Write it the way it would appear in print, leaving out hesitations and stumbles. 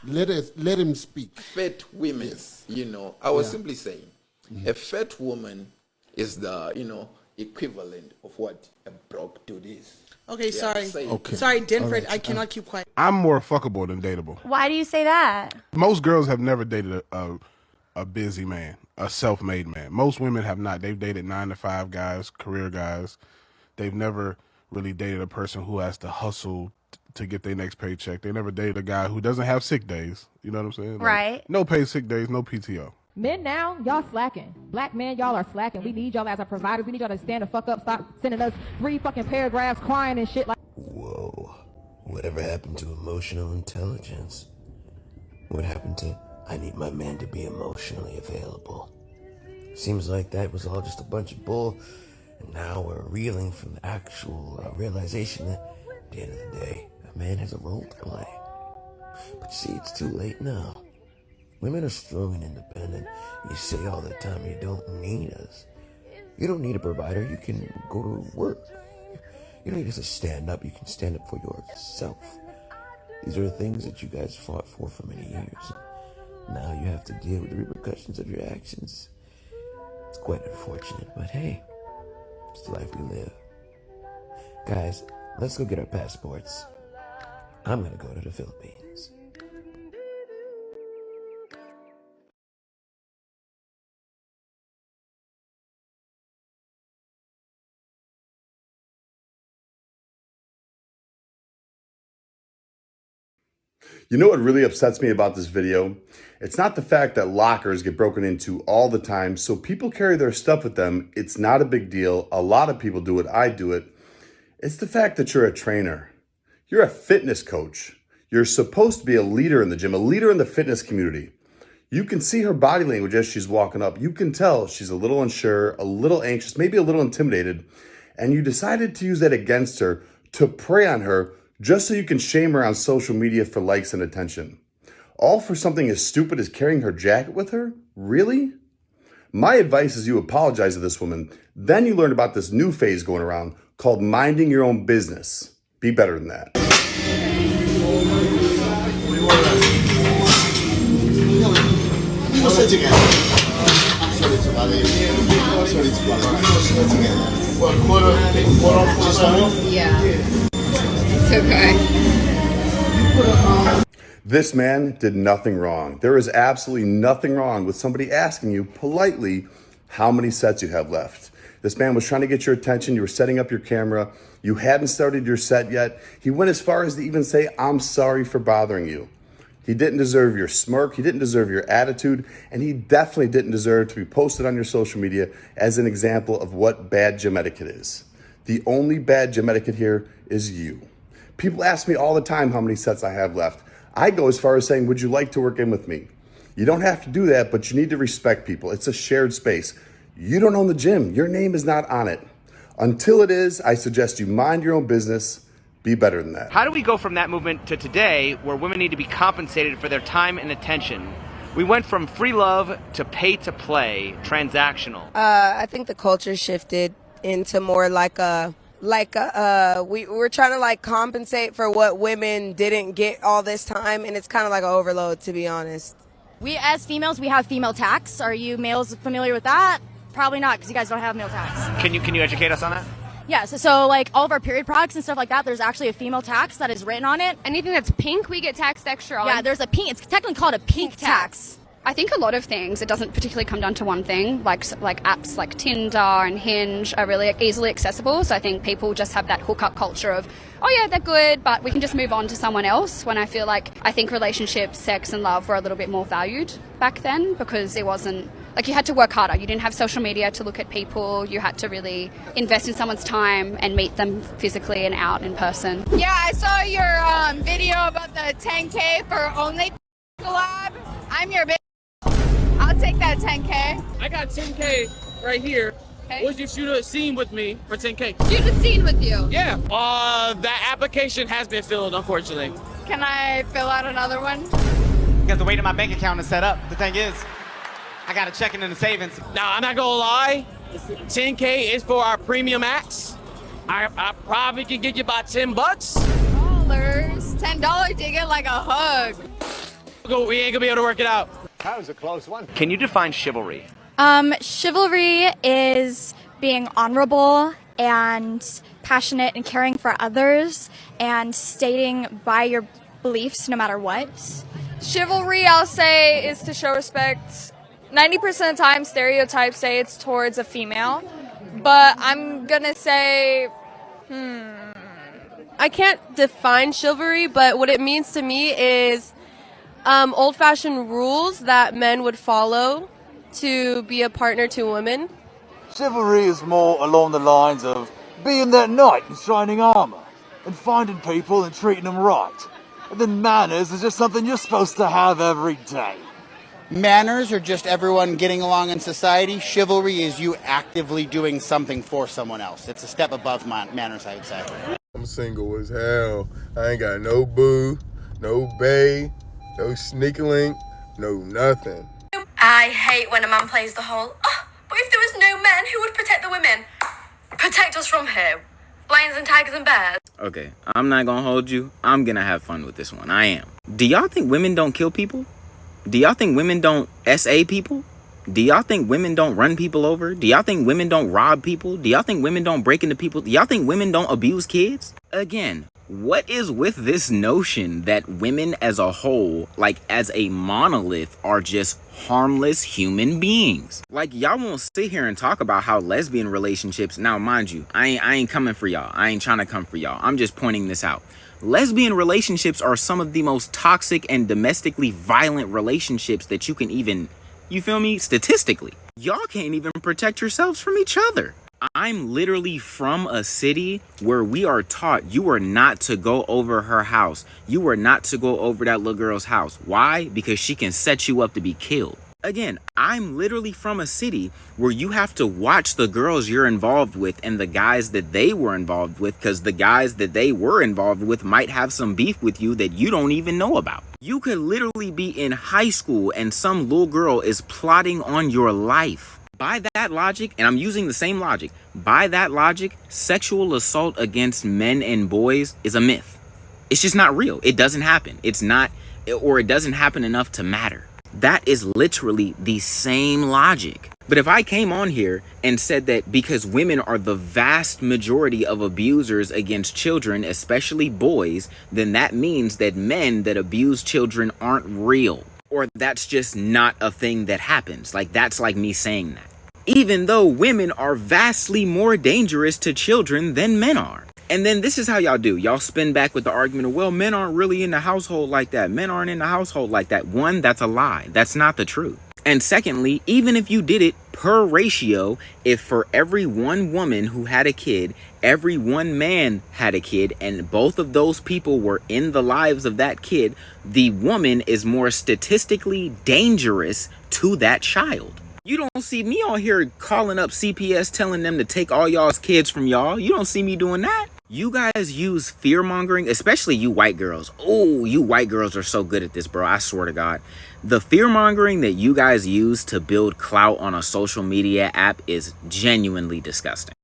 Let him speak. Fat women, I was simply saying, a fat woman is the, equivalent of what a broke dude is. Okay, sorry. Okay. Sorry, Denford, I cannot keep quiet. I'm more fuckable than dateable. Why do you say that? Most girls have never dated a busy man, a self-made man. Most women have not. They've dated 9-to-5 guys, career guys. They've never really dated a person who has to hustle to get their next paycheck. They never dated a guy who doesn't have sick days. You know what I'm saying? Right. No paid sick days, no PTO. Men now, y'all slacking. Black men, y'all are slacking. We need y'all as our providers. We need y'all to stand the fuck up. Stop sending us 3 fucking paragraphs crying and shit like. Whoa. Whatever happened to emotional intelligence? What happened to, I need my man to be emotionally available? Seems like that was all just a bunch of bull. And now we're reeling from the actual realization that at the end of the day, a man has a role to play. But see, it's too late now. Women are strong and independent. You say all the time you don't need us. You don't need a provider. You can go to work. You don't need us to stand up. You can stand up for yourself. These are the things that you guys fought for many years. Now you have to deal with the repercussions of your actions. It's quite unfortunate, but hey, it's the life we live. Guys, let's go get our passports. I'm gonna go to the Philippines. You know what really upsets me about this video? It's not the fact that lockers get broken into all the time, so people carry their stuff with them. It's not a big deal. A lot of people do it. I do it. It's the fact that you're a trainer. You're a fitness coach. You're supposed to be a leader in the gym, a leader in the fitness community. You can see her body language as she's walking up. You can tell she's a little unsure, a little anxious, maybe a little intimidated, and you decided to use that against her, to prey on her, just so you can shame her on social media for likes and attention. All for something as stupid as carrying her jacket with her? Really? My advice is you apologize to this woman. Then you learn about this new phase going around called minding your own business. Be better than that. Yeah. It's okay. This man did nothing wrong. There is absolutely nothing wrong with somebody asking you politely how many sets you have left. This man was trying to get your attention. You were setting up your camera. You hadn't started your set yet. He went as far as to even say, "I'm sorry for bothering you." He didn't deserve your smirk. He didn't deserve your attitude. And he definitely didn't deserve to be posted on your social media as an example of what bad gym etiquette is. The only bad gym etiquette here is you. People ask me all the time how many sets I have left. I go as far as saying, would you like to work in with me? You don't have to do that, but you need to respect people. It's a shared space. You don't own the gym. Your name is not on it. Until it is, I suggest you mind your own business. Be better than that. How do we go from that movement to today where women need to be compensated for their time and attention? We went from free love to pay to play, transactional. I think the culture shifted into more we're trying to like compensate for what women didn't get all this time, and it's kind of like an overload, to be honest. We, as females, we have female tax. Are you males familiar with that? Probably not, because you guys don't have male tax. Can you educate us on that? Yeah, so like all of our period products and stuff like that, there's actually a female tax that is written on it. Anything that's pink, we get taxed extra on. Yeah, there's a pink, it's technically called a pink tax. I think a lot of things, it doesn't particularly come down to one thing, like apps like Tinder and Hinge are really easily accessible. So I think people just have that hookup culture of, oh yeah, they're good, but we can just move on to someone else. When I think relationships, sex and love were a little bit more valued back then, because it wasn't, like, you had to work harder. You didn't have social media to look at people. You had to really invest in someone's time and meet them physically and out in person. Yeah, I saw your video about the 10K for Only collab. I'm your bitch. I'll take that 10K. I got 10K right here. Okay. Would you shoot a scene with me for 10K? Shoot a scene with you? Yeah. That application has been filled, unfortunately. Can I fill out another one? Because the way that my bank account is set up, the thing is, I got to check it in the savings. Now, I'm not gonna lie, 10K is for our premium acts. I probably can get you about $10. $10? $10, you get like a hug. We ain't gonna be able to work it out. That was a close one. Can you define chivalry? Chivalry is being honorable and passionate and caring for others and stating by your beliefs no matter what. Chivalry, I'll say, is to show respect. 90% of the time, stereotypes say it's towards a female. But I'm gonna say, I can't define chivalry, but what it means to me is old-fashioned rules that men would follow to be a partner to women. Chivalry is more along the lines of being that knight in shining armor and finding people and treating them right. And then manners is just something you're supposed to have every day. Manners are just everyone getting along in society. Chivalry is you actively doing something for someone else. It's a step above manners, I would say. I'm single as hell. I ain't got no boo, no bae, no sneaky link, no nothing. I hate when a man plays the whole, but if there was no men, who would protect the women? Protect us from who? Lions and tigers and bears? Okay, I'm not gonna hold you. I'm gonna have fun with this one. I am. Do y'all think women don't kill people? Do y'all think women don't SA people? Do y'all think women don't run people over? Do y'all think women don't rob people? Do y'all think women don't break into people? Do y'all think women don't abuse kids? Again, what is with this notion that women as a whole, like as a monolith, are just harmless human beings? Like, y'all won't sit here and talk about how lesbian relationships, now mind you, I ain't coming for y'all. I ain't trying to come for y'all. I'm just pointing this out. Lesbian relationships are some of the most toxic and domestically violent relationships that you can even, you feel me, statistically. Y'all can't even protect yourselves from each other. I'm literally from a city where we are taught you are not to go over her house. You are not to go over that little girl's house. Why? Because she can set you up to be killed. Again, I'm literally from a city where you have to watch the girls you're involved with and the guys that they were involved with, because the guys that they were involved with might have some beef with you that you don't even know about. You could literally be in high school and some little girl is plotting on your life. By that logic, and I'm using the same logic, by that logic, sexual assault against men and boys is a myth. It's just not real. It doesn't happen. It's not, or it doesn't happen enough to matter. That is literally the same logic. But if I came on here and said that because women are the vast majority of abusers against children, especially boys, then that means that men that abuse children aren't real. Or that's just not a thing that happens. Like, that's like me saying that. Even though women are vastly more dangerous to children than men are. And then this is how y'all do. Y'all spin back with the argument of, well, men aren't really in the household like that. Men aren't in the household like that. One, that's a lie. That's not the truth. And secondly, even if you did it per ratio, if for every one woman who had a kid, every one man had a kid, and both of those people were in the lives of that kid, the woman is more statistically dangerous to that child. You don't see me on here calling up CPS telling them to take all y'all's kids from y'all. You don't see me doing that. You guys use fear-mongering, especially you white girls. Oh, you white girls are so good at this, bro. I swear to God. The fear-mongering that you guys use to build clout on a social media app is genuinely disgusting.